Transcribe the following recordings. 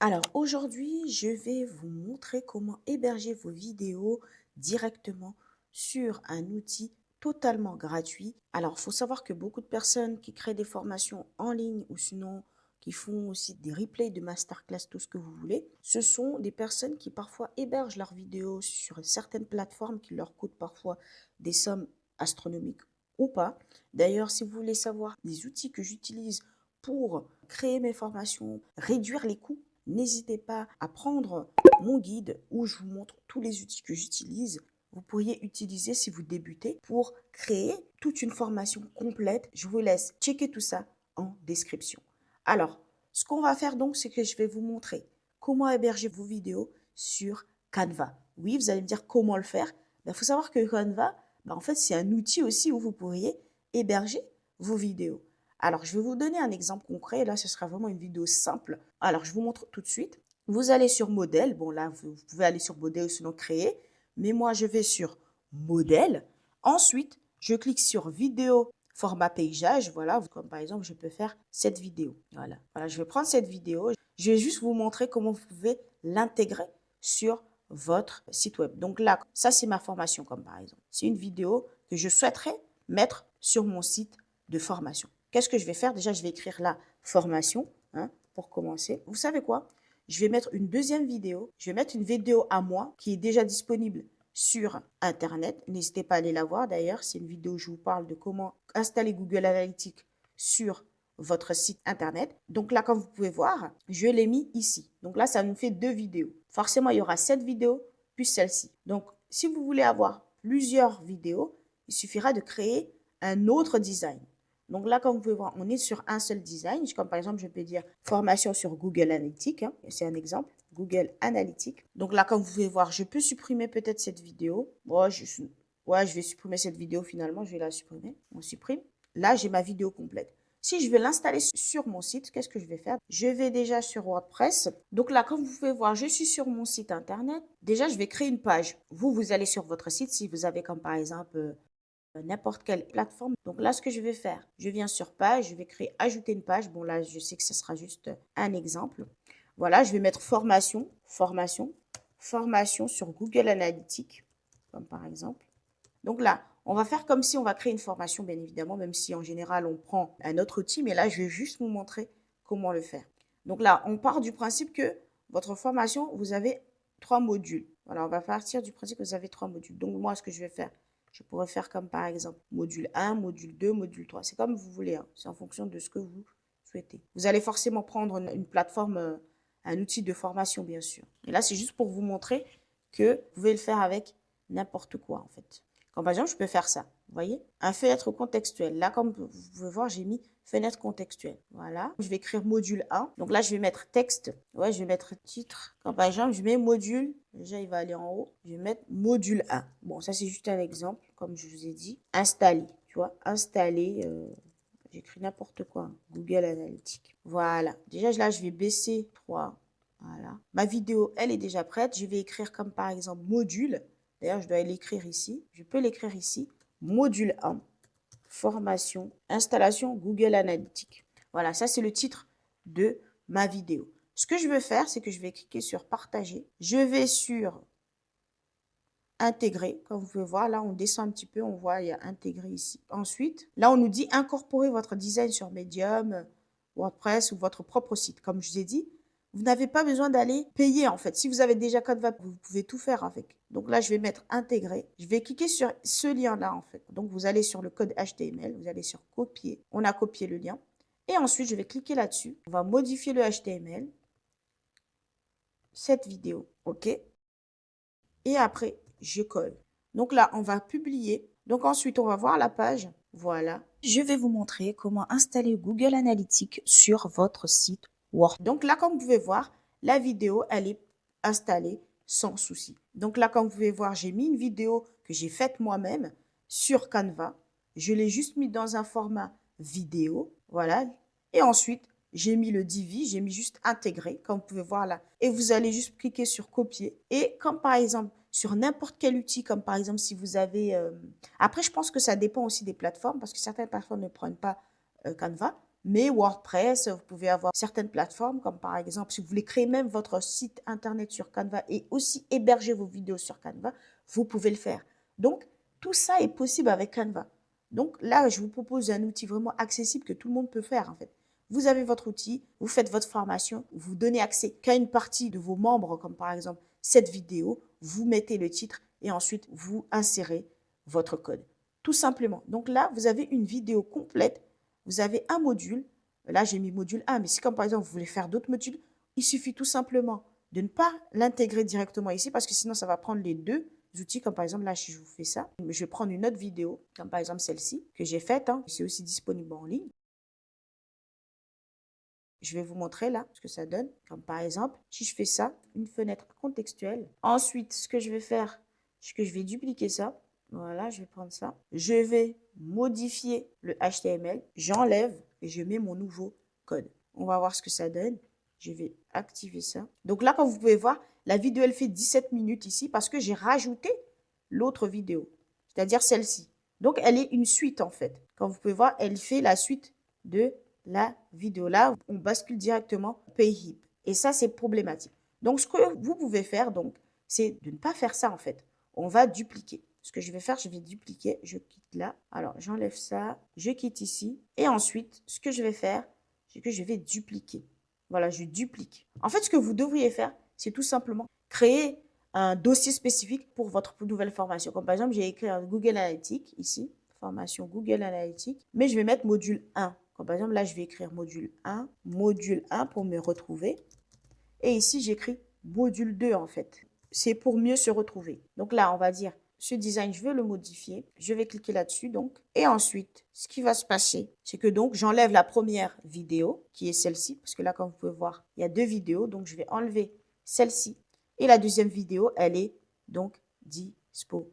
Alors aujourd'hui, je vais vous montrer comment héberger vos vidéos directement sur un outil totalement gratuit. Alors, il faut savoir que beaucoup de personnes qui créent des formations en ligne ou sinon qui font aussi des replays de masterclass, tout ce que vous voulez, ce sont des personnes qui parfois hébergent leurs vidéos sur certaines plateformes qui leur coûtent parfois des sommes astronomiques ou pas. D'ailleurs, si vous voulez savoir les outils que j'utilise pour créer mes formations, réduire les coûts, n'hésitez pas à prendre mon guide où je vous montre tous les outils que j'utilise. Vous pourriez utiliser si vous débutez pour créer toute une formation complète. Je vous laisse checker tout ça en description. Alors, ce qu'on va faire donc, c'est que je vais vous montrer comment héberger vos vidéos sur Canva. Oui, vous allez me dire comment le faire. Il faut savoir que Canva, en fait, c'est un outil aussi où vous pourriez héberger vos vidéos. Alors, je vais vous donner un exemple concret. Là, ce sera vraiment une vidéo simple. Alors, je vous montre tout de suite. Vous allez sur modèle. Bon, là, vous pouvez aller sur modèle ou sinon créer. Mais moi, je vais sur modèle. Ensuite, je clique sur vidéo format paysage. Voilà, comme par exemple, je peux faire cette vidéo. Voilà, je vais prendre cette vidéo. Je vais juste vous montrer comment vous pouvez l'intégrer sur votre site web. Donc là, ça, c'est ma formation, comme par exemple. C'est une vidéo que je souhaiterais mettre sur mon site de formation. Qu'est-ce que je vais faire? Déjà, je vais écrire la formation pour commencer. Vous savez quoi? Je vais mettre une deuxième vidéo. Je vais mettre une vidéo à moi qui est déjà disponible sur Internet. N'hésitez pas à aller la voir. D'ailleurs, c'est une vidéo où je vous parle de comment installer Google Analytics sur votre site Internet. Donc là, comme vous pouvez voir, je l'ai mis ici. Donc là, ça nous fait deux vidéos. Forcément, il y aura cette vidéo plus celle-ci. Donc, si vous voulez avoir plusieurs vidéos, il suffira de créer un autre design. Donc là, comme vous pouvez voir, on est sur un seul design. Comme par exemple, je peux dire formation sur Google Analytics. C'est un exemple. Google Analytics. Donc là, comme vous pouvez voir, je peux supprimer peut-être cette vidéo. Bon, je vais supprimer cette vidéo finalement. Je vais la supprimer. On supprime. Là, j'ai ma vidéo complète. Si je veux l'installer sur mon site, qu'est-ce que je vais faire? Je vais déjà sur WordPress. Donc là, comme vous pouvez voir, je suis sur mon site internet. Déjà, je vais créer une page. Vous allez sur votre site si vous avez comme par exemple n'importe quelle plateforme. Donc là, ce que je vais faire, je viens sur page, je vais créer ajouter une page. Bon, là, je sais que ce sera juste un exemple. Voilà, je vais mettre formation, formation, formation sur Google Analytics, comme par exemple. Donc là, on va faire comme si on va créer une formation, bien évidemment, même si en général, on prend un autre outil. Mais là, je vais juste vous montrer comment le faire. Donc là, on part du principe que votre formation, vous avez 3 modules. Voilà, on va partir du principe que vous avez 3 modules. Donc moi, ce que je vais faire, je pourrais faire comme par exemple module 1, module 2, module 3. C'est comme vous voulez. C'est en fonction de ce que vous souhaitez. Vous allez forcément prendre une plateforme, un outil de formation, bien sûr. Et là, c'est juste pour vous montrer que vous pouvez le faire avec n'importe quoi, en fait. Comme par exemple, je peux faire ça. Vous voyez? Un fenêtre contextuel. Là, comme vous pouvez voir, j'ai mis fenêtre contextuelle. Voilà. Je vais écrire module 1. Donc là, je vais mettre texte. Ouais, je vais mettre titre. Comme par exemple, je mets module. Déjà, il va aller en haut. Je vais mettre module 1. Bon, ça, c'est juste un exemple, comme je vous ai dit. Installer. Tu vois, installer. J'écris n'importe quoi. Google Analytics. Voilà. Déjà, là, je vais baisser 3. Voilà. Ma vidéo, elle est déjà prête. Je vais écrire comme par exemple module. D'ailleurs, je dois l'écrire ici. Je peux l'écrire ici. Module 1. Formation. Installation Google Analytics. Voilà, ça c'est le titre de ma vidéo. Ce que je veux faire, c'est que je vais cliquer sur partager. Je vais sur intégrer. Comme vous pouvez voir, là, on descend un petit peu. On voit, il y a intégrer ici. Ensuite, là, on nous dit incorporer votre design sur Medium, WordPress ou votre propre site. Comme je vous ai dit, vous n'avez pas besoin d'aller payer en fait. Si vous avez déjà Canva, vous pouvez tout faire avec. Donc là, je vais mettre intégrer. Je vais cliquer sur ce lien-là en fait. Donc vous allez sur le code HTML, vous allez sur copier. On a copié le lien. Et ensuite, je vais cliquer là-dessus. On va modifier le HTML. Cette vidéo, OK. Et après, je colle. Donc là, on va publier. Donc ensuite, on va voir la page. Voilà. Je vais vous montrer comment installer Google Analytics sur votre site Word. Donc là, comme vous pouvez voir, la vidéo, elle est installée sans souci. Donc là, comme vous pouvez voir, j'ai mis une vidéo que j'ai faite moi-même sur Canva. Je l'ai juste mis dans un format vidéo. Voilà. Et ensuite, j'ai mis le divi, j'ai mis juste intégrer, comme vous pouvez voir là. Et vous allez juste cliquer sur copier. Et comme par exemple, sur n'importe quel outil, comme par exemple si vous avez... Après, je pense que ça dépend aussi des plateformes, parce que certaines plateformes ne prennent pas Canva. mais WordPress, vous pouvez avoir certaines plateformes, comme par exemple, si vous voulez créer même votre site internet sur Canva et aussi héberger vos vidéos sur Canva, vous pouvez le faire. Donc, tout ça est possible avec Canva. Donc là, je vous propose un outil vraiment accessible que tout le monde peut faire en fait. Vous avez votre outil, vous faites votre formation, vous donnez accès qu'à une partie de vos membres, comme par exemple cette vidéo, vous mettez le titre et ensuite vous insérez votre code. Tout simplement. Donc là, vous avez une vidéo complète, vous avez un module. Là, j'ai mis module 1, mais si comme par exemple vous voulez faire d'autres modules, il suffit tout simplement de ne pas l'intégrer directement ici parce que sinon ça va prendre les deux outils, comme par exemple là, si je vous fais ça, je vais prendre une autre vidéo, comme par exemple celle-ci, que j'ai faite, hein, c'est aussi disponible en ligne. Je vais vous montrer là ce que ça donne, comme par exemple, si je fais ça, une fenêtre contextuelle. Ensuite, ce que je vais faire, c'est que je vais dupliquer ça. Voilà, je vais prendre ça. Je vais modifier le HTML, j'enlève et je mets mon nouveau code. On va voir ce que ça donne. Je vais activer ça. Donc là, comme vous pouvez voir, la vidéo, elle fait 17 minutes ici parce que j'ai rajouté l'autre vidéo, c'est-à-dire celle-ci. Donc, elle est une suite en fait. Comme vous pouvez voir, elle fait la suite de la vidéo. Là, on bascule directement PayHip. Et ça, c'est problématique. Donc, ce que vous pouvez faire, donc, c'est de ne pas faire ça en fait. On va dupliquer. Ce que je vais faire, je vais dupliquer. Je quitte là. Alors, j'enlève ça. Je quitte ici. Et ensuite, ce que je vais faire, c'est que je vais dupliquer. Voilà, je duplique. En fait, ce que vous devriez faire, c'est tout simplement créer un dossier spécifique pour votre nouvelle formation. Comme par exemple, j'ai écrit un Google Analytics ici, formation Google Analytics, mais je vais mettre module 1. Comme par exemple, là, je vais écrire module 1 pour me retrouver. Et ici, j'écris module 2 en fait. C'est pour mieux se retrouver. Donc là, on va dire, ce design, je veux le modifier. Je vais cliquer là-dessus donc. Et ensuite, ce qui va se passer, c'est que donc, j'enlève la première vidéo, qui est celle-ci. Parce que là, comme vous pouvez voir, il y a deux vidéos. Donc, je vais enlever celle-ci. Et la deuxième vidéo, elle est donc disponible.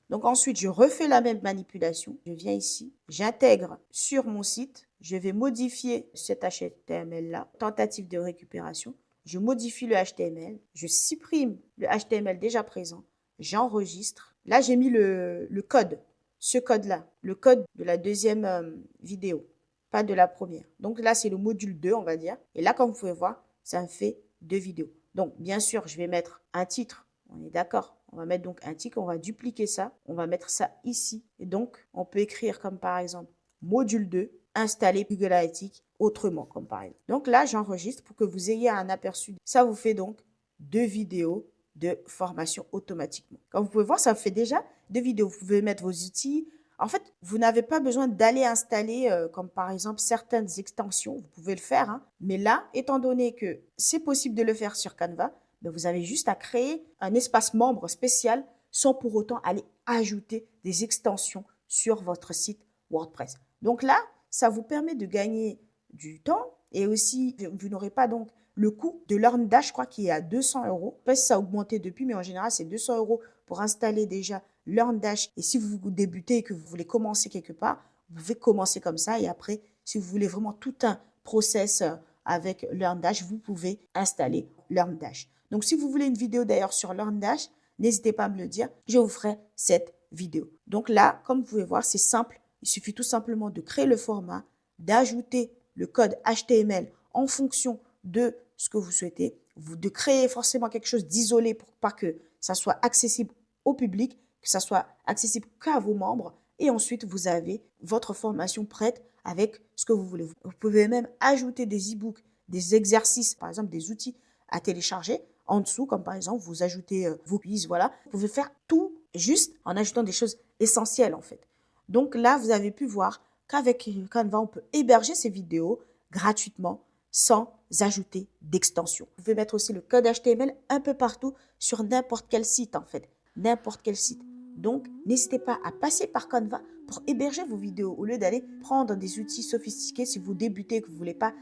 Donc ensuite, je refais la même manipulation. Je viens ici, j'intègre sur mon site. Je vais modifier cet HTML-là, tentative de récupération. Je modifie le HTML, je supprime le HTML déjà présent, j'enregistre. Là, j'ai mis le code, ce code-là, le code de la deuxième vidéo, pas de la première. Donc là, c'est le module 2, on va dire. Et là, comme vous pouvez voir, ça me fait deux vidéos. Donc, bien sûr, je vais mettre un titre. On est d'accord. On va mettre donc un titre, on va dupliquer ça. On va mettre ça ici. Et donc, on peut écrire comme par exemple module 2, installer Google Analytics autrement, comme par exemple. Donc là, j'enregistre pour que vous ayez un aperçu. Ça vous fait donc deux vidéos de formation automatiquement. Comme vous pouvez voir, ça fait déjà deux vidéos. Vous pouvez mettre vos outils. En fait, vous n'avez pas besoin d'aller installer, comme par exemple, certaines extensions. Vous pouvez le faire. Hein. Mais là, étant donné que c'est possible de le faire sur Canva, ben vous avez juste à créer un espace membre spécial sans pour autant aller ajouter des extensions sur votre site WordPress. Donc là, ça vous permet de gagner du temps et aussi, vous n'aurez pas donc le coût de LearnDash, je crois qu'il est à 200 euros. Je ne sais pas si ça a augmenté depuis, mais en général, c'est 200 euros pour installer déjà LearnDash. Et si vous débutez et que vous voulez commencer quelque part, vous pouvez commencer comme ça. Et après, si vous voulez vraiment tout un process avec LearnDash, vous pouvez installer LearnDash. Donc, si vous voulez une vidéo d'ailleurs sur LearnDash, n'hésitez pas à me le dire. Je vous ferai cette vidéo. Donc là, comme vous pouvez voir, c'est simple. Il suffit tout simplement de créer le format, d'ajouter le code HTML en fonction de ce que vous souhaitez, de créer forcément quelque chose d'isolé pour pas que ça soit accessible au public, que ça soit accessible qu'à vos membres. Et ensuite, vous avez votre formation prête avec ce que vous voulez. Vous pouvez même ajouter des e-books, des exercices, par exemple des outils à télécharger en dessous, comme par exemple, vous ajoutez vos quiz, voilà. Vous pouvez faire tout juste en ajoutant des choses essentielles, en fait. Donc là, vous avez pu voir qu'avec Canva, on peut héberger ces vidéos gratuitement sans ajouter d'extension. Vous pouvez mettre aussi le code HTML un peu partout sur n'importe quel site, en fait. N'importe quel site. Donc, n'hésitez pas à passer par Canva pour héberger vos vidéos au lieu d'aller prendre des outils sophistiqués si vous débutez et que vous ne voulez pas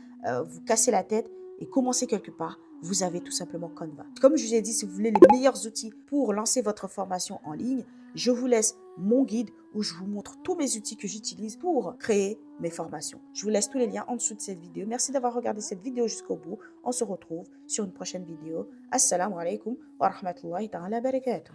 vous casser la tête et commencer quelque part. Vous avez tout simplement Canva. Comme je vous ai dit, si vous voulez les meilleurs outils pour lancer votre formation en ligne, je vous laisse mon guide où je vous montre tous mes outils que j'utilise pour créer mes formations. Je vous laisse tous les liens en dessous de cette vidéo. Merci d'avoir regardé cette vidéo jusqu'au bout. On se retrouve sur une prochaine vidéo. Assalamu alaikum wa rahmatullahi ta'ala barakatuh.